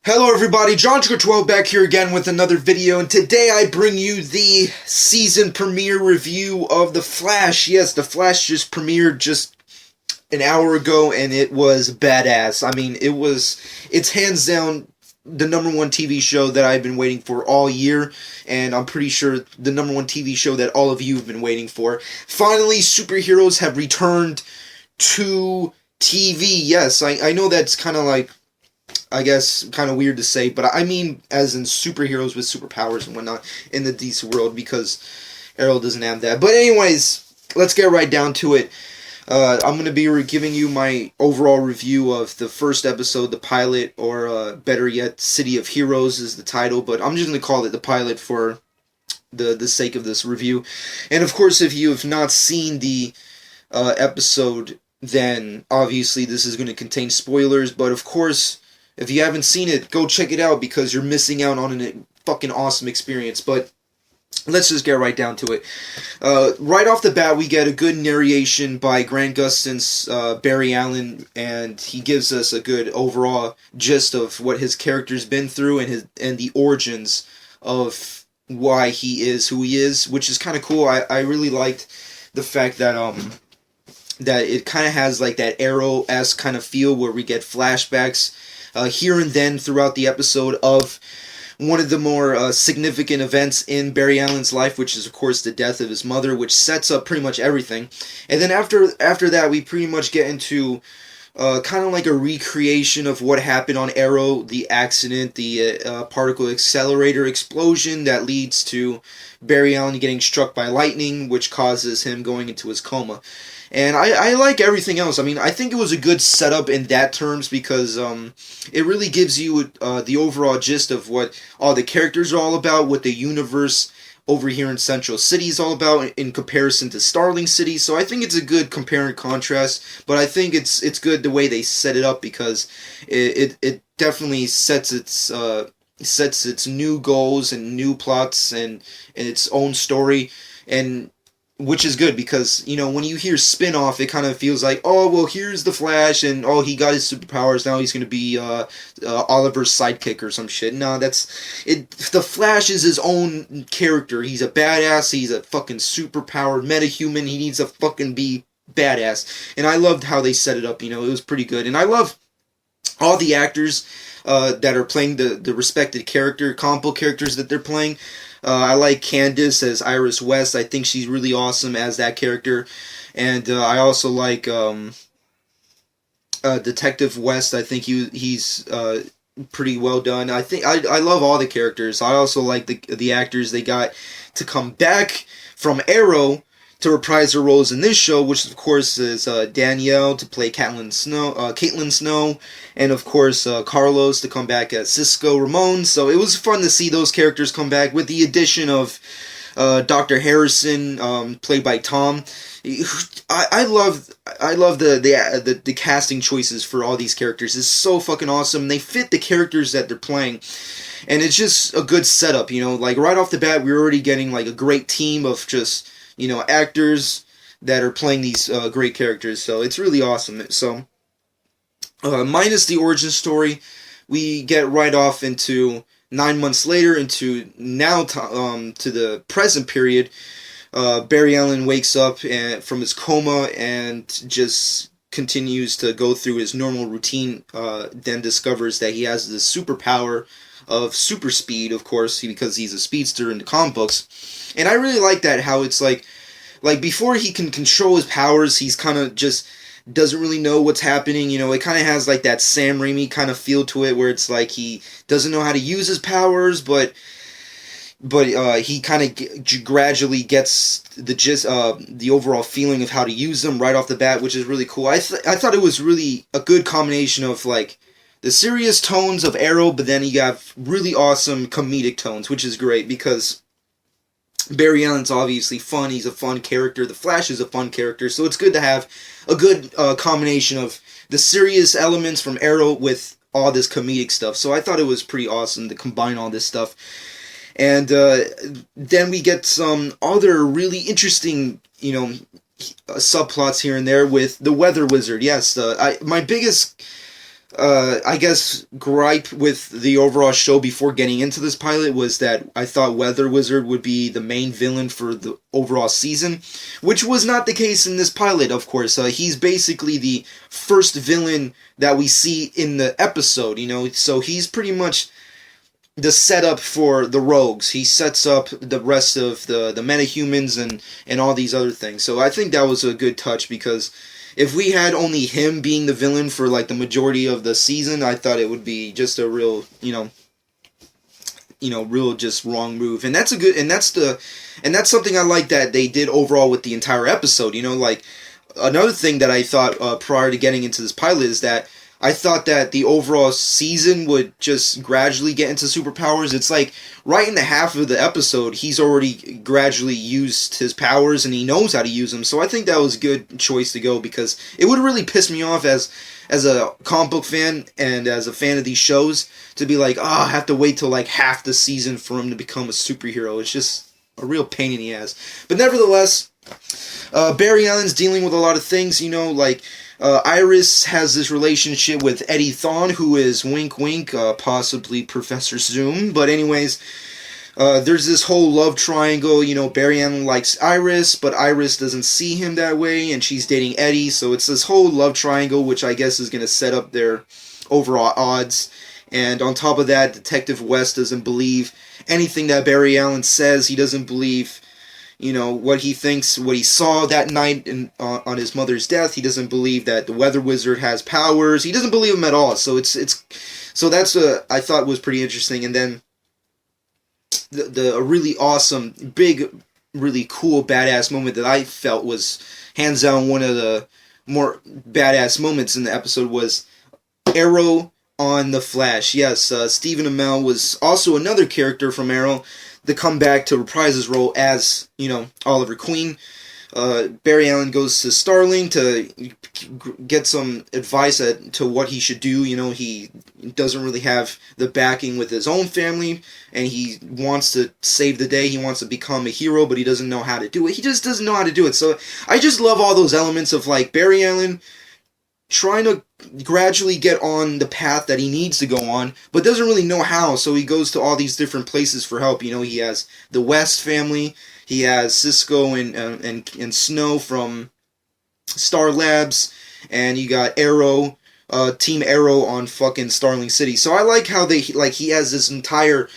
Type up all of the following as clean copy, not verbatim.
Hello everybody, JonTrigger12 back here again with another video, and today I bring you the season premiere review of The Flash. Yes, The Flash just premiered just an hour ago, and it was badass. I mean, it's hands down the #1 TV show that I've been waiting for all year, and I'm pretty sure the #1 TV show that all of you have been waiting for. Finally, superheroes have returned to TV. Yes, I know that's kind of like, I guess, kind of weird to say, but I mean as in superheroes with superpowers and whatnot in the DC world, because Arrow doesn't have that. But anyways, let's get right down to it. I'm going to be giving you my overall review of the first episode, the pilot, or better yet, City of Heroes is the title, but I'm just going to call it the pilot for the sake of this review. And of course, if you have not seen the episode, then obviously this is going to contain spoilers, but of course, if you haven't seen it, go check it out because you're missing out on a fucking awesome experience. But let's just get right down to it. Right off the bat, we get a good narration by Grant Gustin's Barry Allen, and he gives us a good overall gist of what his character's been through and the origins of why he is who he is, which is kind of cool. I really liked the fact that that it kind of has like that Arrow-esque kind of feel where we get flashbacks here and then throughout the episode of one of the more significant events in Barry Allen's life, which is, of course, the death of his mother, which sets up pretty much everything. And then after that, we pretty much get into kind of like a recreation of what happened on Arrow, the accident, the particle accelerator explosion that leads to Barry Allen getting struck by lightning, which causes him going into his coma. And I like everything else. I mean, I think it was a good setup in that terms because it really gives you the overall gist of what all the characters are all about, what the universe over here in Central City is all about in comparison to Starling City. So I think it's a good compare and contrast, but I think it's good the way they set it up because it definitely sets its new goals and new plots and its own story, and which is good because, you know, when you hear spin-off, it kind of feels like, oh, well, here's the Flash, and oh, he got his superpowers, now he's going to be Oliver's sidekick or some shit. No, that's it. The Flash is his own character. He's a badass, he's a fucking superpowered metahuman, he needs to fucking be badass. And I loved how they set it up, you know, it was pretty good. And I love all the actors that are playing the respected comic book characters that they're playing. I like Candace as Iris West. I think she's really awesome as that character. And I also like Detective West. I think he's pretty well done. I think I love all the characters. I also like the actors they got to come back from Arrow to reprise their roles in this show, which of course is Danielle to play Caitlin Snow, and of course Carlos to come back as Cisco Ramon. So it was fun to see those characters come back with the addition of Dr. Harrison, played by Tom. I love the casting choices for all these characters. It's so fucking awesome. They fit the characters that they're playing. And it's just a good setup, you know, like right off the bat we're already getting like a great team of just, you know, actors that are playing these great characters, so it's really awesome. So, minus the origin story, we get right off into 9 months later, into now to the present period. Barry Allen wakes up from his coma and just continues to go through his normal routine, then discovers that he has this superpower of super speed, of course, because he's a speedster in the comic books. And I really like that, how it's like before he can control his powers, he's kind of just doesn't really know what's happening. You know, it kind of has like that Sam Raimi kind of feel to it, where it's like he doesn't know how to use his powers, but he kind of gradually gets the gist, the overall feeling of how to use them right off the bat, which is really cool. I thought it was really a good combination of like the serious tones of Arrow, but then you have really awesome comedic tones, which is great because Barry Allen's obviously fun. He's a fun character. The Flash is a fun character, so it's good to have a good combination of the serious elements from Arrow with all this comedic stuff. So I thought it was pretty awesome to combine all this stuff. And then we get some other really interesting, you know, subplots here and there with the Weather Wizard. Yes, my biggest I guess, gripe with the overall show before getting into this pilot was that I thought Weather Wizard would be the main villain for the overall season, which was not the case in this pilot, of course. He's basically the first villain that we see in the episode, so he's pretty much the setup for the rogues. He sets up the rest of the metahumans and all these other things. So I think that was a good touch, because if we had only him being the villain for like the majority of the season, I thought it would be just a real, real just wrong move. And that's that's something I like that they did overall with the entire episode. Like another thing that I thought prior to getting into this pilot is that I thought that the overall season would just gradually get into superpowers. It's like right in the half of the episode, he's already gradually used his powers and he knows how to use them. So I think that was a good choice to go, because it would really piss me off as a comic book fan and as a fan of these shows to be like, I have to wait till like half the season for him to become a superhero. It's just a real pain in the ass. But nevertheless, Barry Allen's dealing with a lot of things, like Iris has this relationship with Eddie Thawne, who is wink wink, possibly Professor Zoom. But anyways, there's this whole love triangle. Barry Allen likes Iris, but Iris doesn't see him that way, and she's dating Eddie. So it's this whole love triangle, which I guess is going to set up their overall odds. And on top of that, Detective West doesn't believe anything that Barry Allen says. He doesn't believe what he thinks, what he saw that night on his mother's death. He doesn't believe that the Weather Wizard has powers. He doesn't believe him at all. So so that's I thought was pretty interesting. And then a really awesome, big, really cool, badass moment that I felt was hands down one of the more badass moments in the episode was Arrow on the Flash. Yes, Stephen Amell was also another character from Arrow to come back to reprise his role as, Oliver Queen. Barry Allen goes to Starling to get some advice to what he should do. He doesn't really have the backing with his own family, and he wants to save the day. He wants to become a hero, but he doesn't know how to do it. He just doesn't know how to do it. So I just love all those elements of, like, Barry Allen trying to gradually get on the path that he needs to go on, but doesn't really know how, so he goes to all these different places for help. He has the West family, he has Cisco and Snow from Star Labs, and you got Arrow, Team Arrow on fucking Starling City. So I like how he has this entire,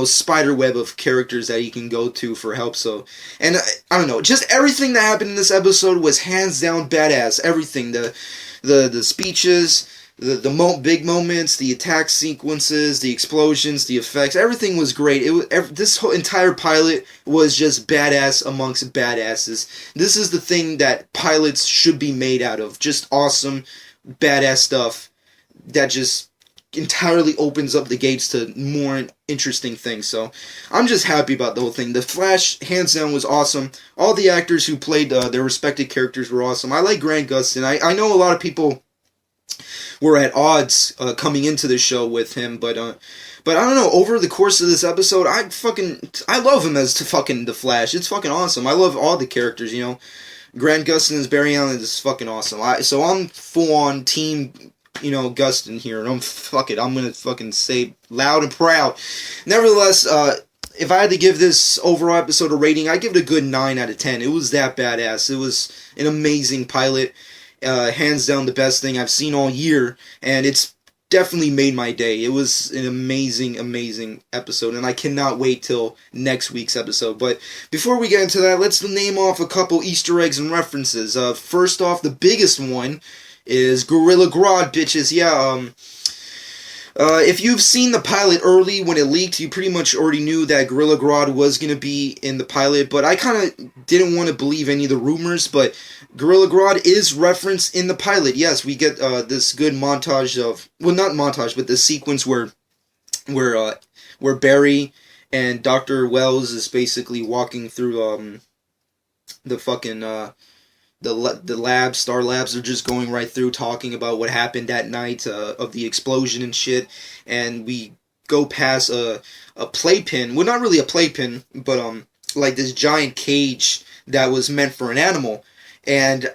spider web of characters that he can go to for help. So, and I don't know, just everything that happened in this episode was hands down badass. Everything, the speeches, the big moments, the attack sequences, the explosions, the effects, everything was great. This whole entire pilot was just badass amongst badasses. This is the thing that pilots should be made out of. Just awesome, badass stuff that just entirely opens up the gates to more interesting things. So I'm just happy about the whole thing. The Flash, hands down, was awesome. All the actors who played their respective characters were awesome. I like Grant Gustin. I know a lot of people were at odds coming into the show with him, but I don't know, over the course of this episode, I love him as fucking the Flash. It's fucking awesome. I love all the characters, Grant Gustin as Barry Allen is fucking awesome. So I'm full on team Gustin here, and I'm gonna fucking say loud and proud. Nevertheless, if I had to give this overall episode a rating, I'd give it a good 9 out of 10. It was that badass. It was an amazing pilot. Hands down the best thing I've seen all year, and it's definitely made my day. It was an amazing, amazing episode, and I cannot wait till next week's episode. But before we get into that, let's name off a couple Easter eggs and references. First off, the biggest one is Gorilla Grodd, bitches. Yeah, if you've seen the pilot early when it leaked, you pretty much already knew that Gorilla Grodd was going to be in the pilot, but I kind of didn't want to believe any of the rumors, but Gorilla Grodd is referenced in the pilot. Yes, we get this good montage of, well, not montage, but the sequence where Barry and Dr. Wells is basically walking through the fucking the labs, Star Labs, are just going right through talking about what happened that night of the explosion and shit, and we go past a playpen, well, not really a playpen, but like this giant cage that was meant for an animal, and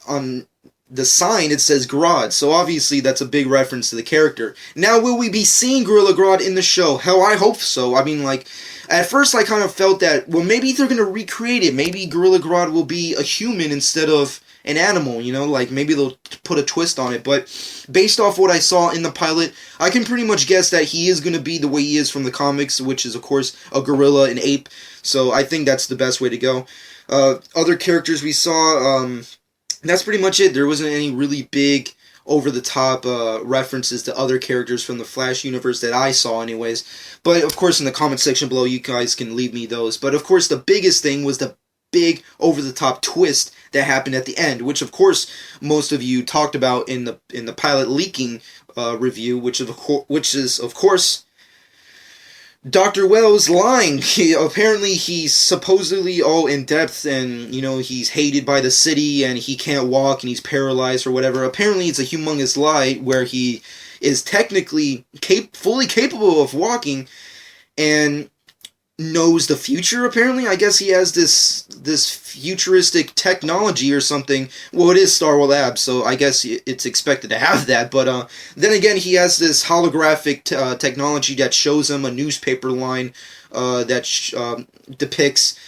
on the sign, it says Grodd, so obviously that's a big reference to the character. Now, will we be seeing Gorilla Grodd in the show? Hell, I hope so. I mean, like, at first I kind of felt that, well, maybe they're going to recreate it. Maybe Gorilla Grodd will be a human instead of an animal, you know? Like, maybe they'll put a twist on it. But based off what I saw in the pilot, I can pretty much guess that he is going to be the way he is from the comics, which is, of course, a gorilla, an ape. So I think that's the best way to go. Other characters we saw, that's pretty much it. There wasn't any really big, over-the-top references to other characters from the Flash universe that I saw anyways. But, of course, in the comment section below, you guys can leave me those. But, of course, the biggest thing was the big, over-the-top twist that happened at the end, which, of course, most of you talked about in the pilot leaking review, which is, of course, Dr. Wells lying. Apparently he's supposedly all in depth and, you know, he's hated by the city and he can't walk and he's paralyzed or whatever. Apparently it's a humongous lie where he is technically fully capable of walking and knows the future, apparently. I guess he has this futuristic technology or something. Well, it is Star Wars Labs, so I guess it's expected to have that. But then again, he has this holographic technology that shows him a newspaper line that depicts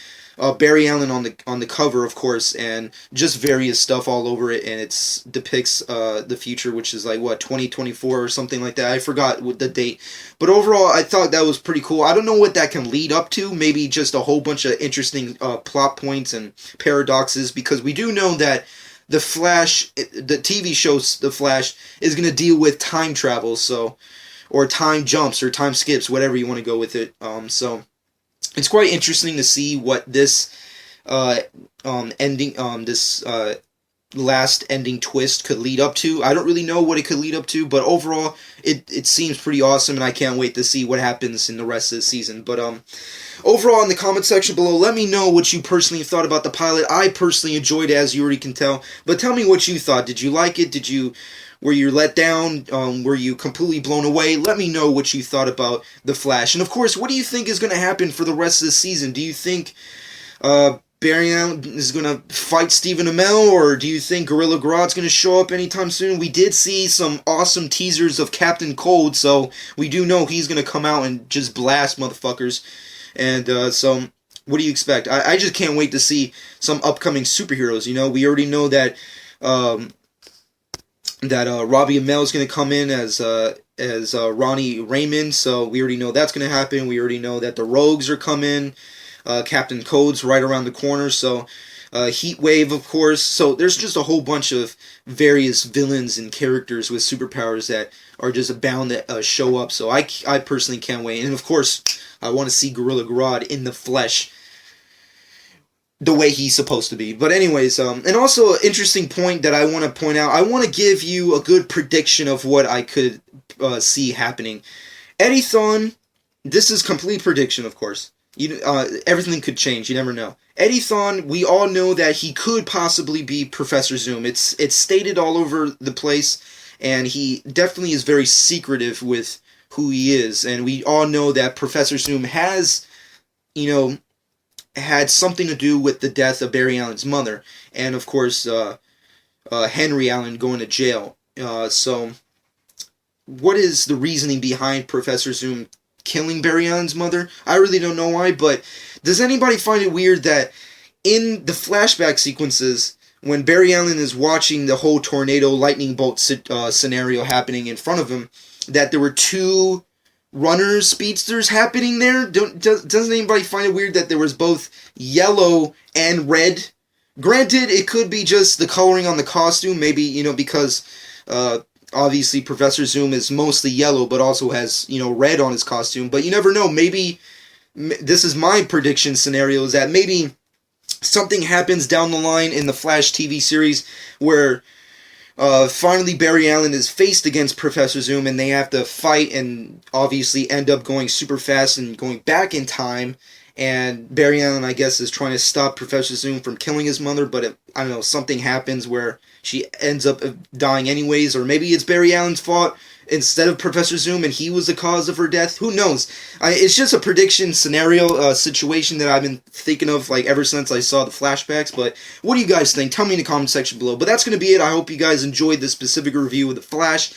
Barry Allen on the cover, of course, and just various stuff all over it, and it depicts the future, which is like, what, 2024 or something like that. I forgot what the date. But overall, I thought that was pretty cool. I don't know what that can lead up to. Maybe just a whole bunch of interesting plot points and paradoxes, because we do know that The Flash, the TV show The Flash, is going to deal with time travel, so, or time jumps, or time skips, whatever you want to go with it. So it's quite interesting to see what this last ending twist could lead up to. I don't really know what it could lead up to, but overall, it seems pretty awesome, and I can't wait to see what happens in the rest of the season. But overall, in the comment section below, let me know what you personally thought about the pilot. I personally enjoyed it, as you already can tell, but tell me what you thought. Did you like it? Were you let down? Were you completely blown away? Let me know what you thought about The Flash. And of course, what do you think is going to happen for the rest of the season? Do you think Barry Allen is going to fight Stephen Amell, or do you think Gorilla Grodd's going to show up anytime soon? We did see some awesome teasers of Captain Cold, so we do know he's going to come out and just blast motherfuckers. And so, what do you expect? I just can't wait to see some upcoming superheroes. You know, we already know that Robbie Amell is going to come in as Ronnie Raymond, so we already know that's going to happen. We already know that the Rogues are coming. Captain Cold's right around the corner, so Heat Wave, of course. So there's just a whole bunch of various villains and characters with superpowers that are just bound to show up, so I personally can't wait. And of course, I want to see Gorilla Grodd in the flesh, the way he's supposed to be. But anyways, and also an interesting point that I want to point out, I want to give you a good prediction of what I could see happening. Eddie Thawne, this is complete prediction, of course. Everything could change, you never know. Eddie Thawne, we all know that he could possibly be Professor Zoom. It's stated all over the place, and he definitely is very secretive with who he is, and we all know that Professor Zoom has, had something to do with the death of Barry Allen's mother, and of course, Henry Allen going to jail. So, what is the reasoning behind Professor Zoom killing Barry Allen's mother? I really don't know why, but does anybody find it weird that in the flashback sequences, when Barry Allen is watching the whole tornado lightning bolt scenario happening in front of him, that there were two runners, speedsters happening there? Doesn't anybody find it weird that there was both yellow and red? Granted, it could be just the coloring on the costume, maybe, because obviously Professor Zoom is mostly yellow, but also has, red on his costume. But you never know, maybe, this is my prediction scenario, is that maybe something happens down the line in the Flash TV series where finally Barry Allen is faced against Professor Zoom, and they have to fight and obviously end up going super fast and going back in time. And Barry Allen, I guess, is trying to stop Professor Zoom from killing his mother, but I don't know, something happens where she ends up dying anyways, or maybe it's Barry Allen's fault, instead of Professor Zoom, and he was the cause of her death. Who knows? It's just a prediction scenario situation that I've been thinking of like ever since I saw the flashbacks. But what do you guys think? Tell me in the comment section below. But that's going to be it. I hope you guys enjoyed this specific review of The Flash.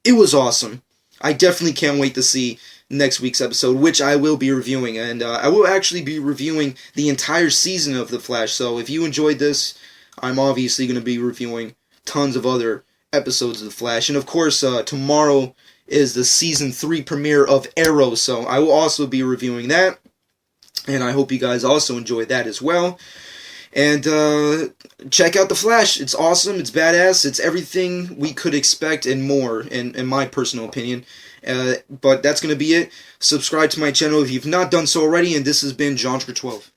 It was awesome. I definitely can't wait to see next week's episode, which I will be reviewing, and I will actually be reviewing the entire season of The Flash. So if you enjoyed this, I'm obviously going to be reviewing tons of other episodes of The Flash, and of course tomorrow is the season 3 premiere of Arrow, so I will also be reviewing that, and I hope you guys also enjoyed that as well. And check out The Flash. It's awesome, it's badass, it's everything we could expect and more, in my personal opinion. But that's going to be it. Subscribe to my channel if you've not done so already, and this has been JonTrigger12.